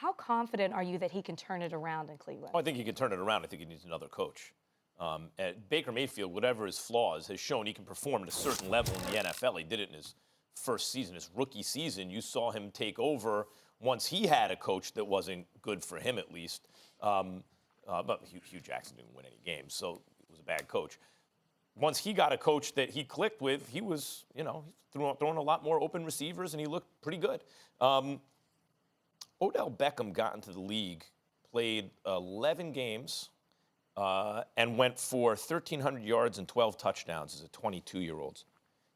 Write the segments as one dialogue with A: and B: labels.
A: How confident are you that he can turn it around in Cleveland?
B: Oh, I think he can turn it around. I think he needs another coach. Baker Mayfield, whatever his flaws, has shown he can perform at a certain level in the NFL. He did it in his first season, his rookie season. You saw him take over once he had a coach that wasn't good for him, at least. But Hugh Jackson didn't win any games, so he was a bad coach. Once he got a coach that he clicked with, he was, throwing a lot more open receivers, and he looked pretty good. Odell Beckham got into the league, played 11 games, and went for 1,300 yards and 12 touchdowns as a 22-year-old.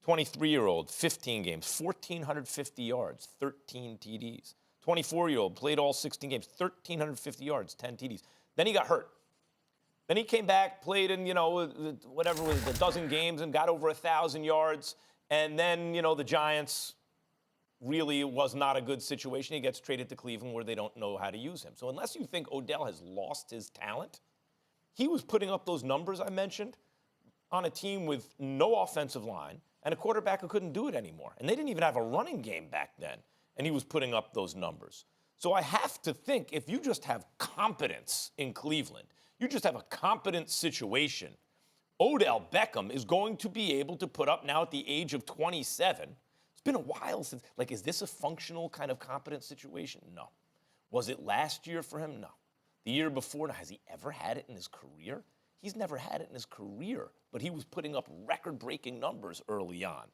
B: 23-year-old, 15 games, 1,450 yards, 13 TDs. 24-year-old, played all 16 games, 1,350 yards, 10 TDs. Then he got hurt. Then he came back, played in, whatever was a dozen games and got over 1,000 yards. And then, the Giants, really it was not a good situation. He gets traded to Cleveland where they don't know how to use him. So unless you think Odell has lost his talent, he was putting up those numbers I mentioned on a team with no offensive line and a quarterback who couldn't do it anymore. And they didn't even have a running game back then, and he was putting up those numbers. So I have to think if you just have competence in Cleveland, you just have a competent situation, Odell Beckham is going to be able to put up now at the age of 27. It's been a while since, is this a functional kind of competent situation? No. Was it last year for him? No. The year before, has he ever had it in his career? He's never had it in his career, but he was putting up record-breaking numbers early on.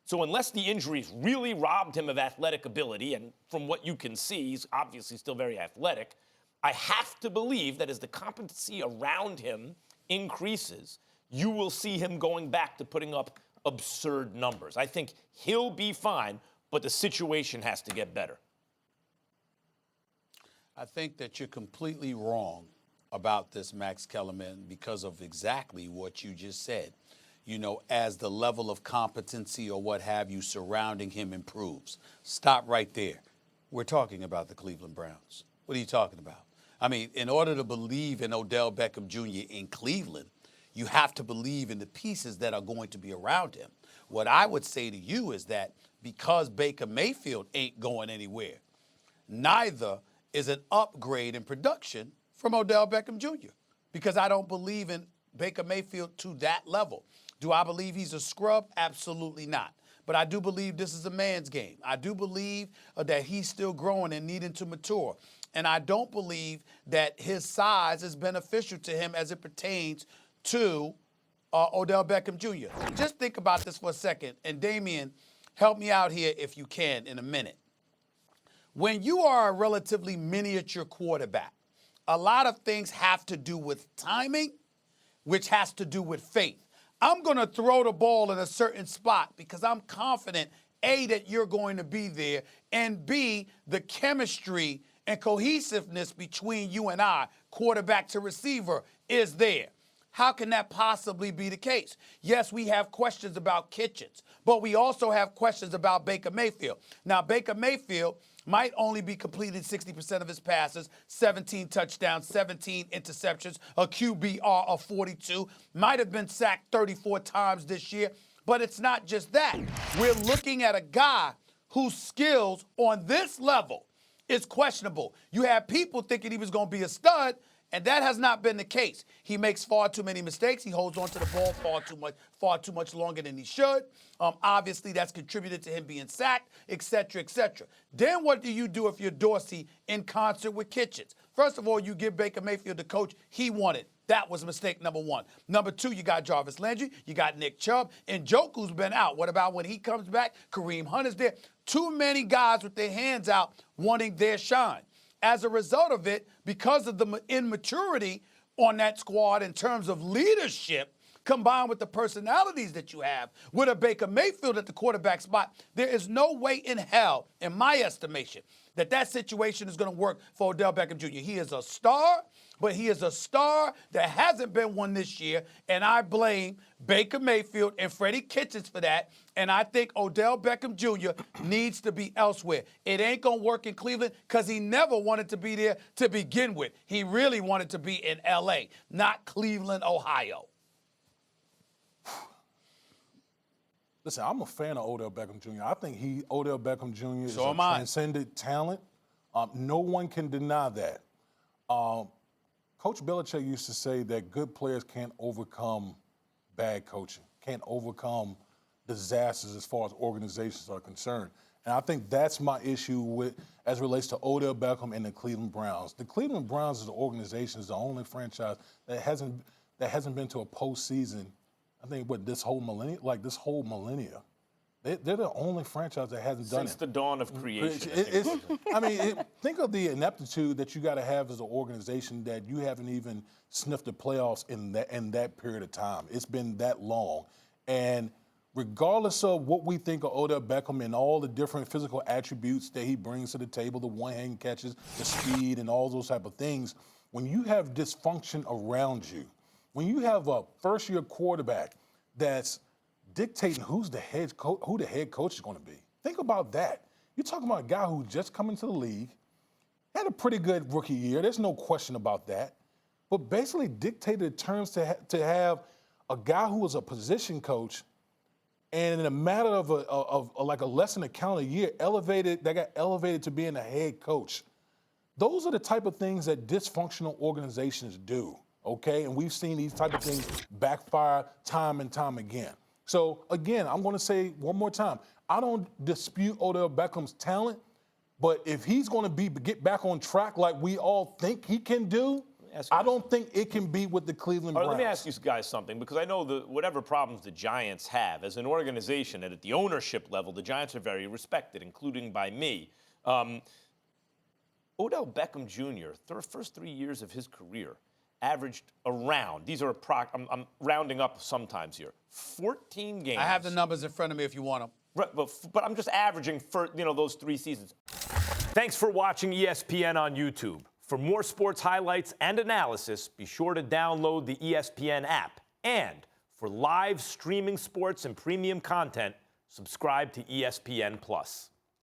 B: So unless the injuries really robbed him of athletic ability, and from what you can see, he's obviously still very athletic, I have to believe that as the competency around him increases, you will see him going back to putting up absurd numbers. I think he'll be fine, but the situation has to get better.
C: I think that you're completely wrong about this, Max Kellerman, because of exactly what you just said. As the level of competency or what have you surrounding him improves. Stop right there. We're talking about the Cleveland Browns. What are you talking about? I mean, in order to believe in Odell Beckham Jr. in Cleveland, you have to believe in the pieces that are going to be around him. What I would say to you is that because Baker Mayfield ain't going anywhere, neither is an upgrade in production from Odell Beckham Jr. because I don't believe in Baker Mayfield to that level. Do I believe he's a scrub? Absolutely not. But I do believe this is a man's game. I do believe that he's still growing and needing to mature. And I don't believe that his size is beneficial to him as it pertains to Odell Beckham Jr. Just think about this for a second. And Damien, help me out here if you can in a minute. When you are a relatively miniature quarterback, a lot of things have to do with timing, which has to do with faith. I'm going to throw the ball in a certain spot because I'm confident, A, that you're going to be there, and B, the chemistry and cohesiveness between you and I, quarterback to receiver, is there. How can that possibly be the case? Yes, we have questions about Kitchens, but we also have questions about Baker Mayfield. Now, Baker Mayfield might only be completing 60% of his passes, 17 touchdowns, 17 interceptions, a QBR of 42, might have been sacked 34 times this year, but it's not just that. We're looking at a guy whose skills on this level is questionable. You have people thinking he was going to be a stud, and that has not been the case. He makes far too many mistakes. He holds on to the ball far too much longer than he should. Obviously, that's contributed to him being sacked, et cetera, et cetera. Then what do you do if you're Dorsey in concert with Kitchens? First of all, you give Baker Mayfield the coach he wanted. That was mistake number one. Number two, you got Jarvis Landry, you got Nick Chubb, and Njoku's been out. What about when he comes back? Kareem Hunt is there. Too many guys with their hands out wanting their shine. As a result of it, because of the immaturity on that squad in terms of leadership, combined with the personalities that you have, with a Baker Mayfield at the quarterback spot, there is no way in hell, in my estimation, that situation is going to work for Odell Beckham Jr. He is a star, but he is a star that hasn't been one this year, and I blame Baker Mayfield and Freddie Kitchens for that, and I think Odell Beckham Jr. needs to be elsewhere. It ain't going to work in Cleveland because he never wanted to be there to begin with. He really wanted to be in L.A., not Cleveland, Ohio.
D: Listen, I'm a fan of Odell Beckham Jr. I think Odell Beckham Jr. is
C: So
D: a
C: am I.
D: transcendent talent. No one can deny that. Coach Belichick used to say that good players can't overcome bad coaching, can't overcome disasters as far as organizations are concerned. And I think that's my issue with as it relates to Odell Beckham and the Cleveland Browns. The Cleveland Browns as an organization is the only franchise that hasn't been to a postseason, I think, this whole millennia. They're the only franchise that hasn't done it.
B: Since the dawn of creation.
D: Think of the ineptitude that you got to have as an organization that you haven't even sniffed the playoffs in that period of time. It's been that long. And regardless of what we think of Odell Beckham and all the different physical attributes that he brings to the table, the one-hand catches, the speed, and all those type of things, when you have dysfunction around you, when you have a first-year quarterback that's dictating who the head coach is going to be, think about that. You're talking about a guy who just come into the league, had a pretty good rookie year. There's no question about that. But basically dictated terms to have a guy who was a position coach, and in a matter of like a less than a calendar year, got elevated to being a head coach. Those are the type of things that dysfunctional organizations do, okay? And we've seen these type of things backfire time and time again. So, again, I'm going to say one more time, I don't dispute Odell Beckham's talent, but if he's going to get back on track like we all think he can do, I don't think it can be with the Cleveland Browns.
B: Let me ask you guys something, because I know whatever problems the Giants have, as an organization and at the ownership level, the Giants are very respected, including by me. Odell Beckham Jr., the first 3 years of his career, averaged around, I'm rounding up sometimes here, 14 games.
C: I have the numbers in front of me if you want them.
B: Right, but I'm just averaging for those 3 seasons. Thanks for watching ESPN on YouTube. For more sports highlights and analysis, be sure to download the ESPN app. And for live streaming sports and premium content, subscribe to ESPN+.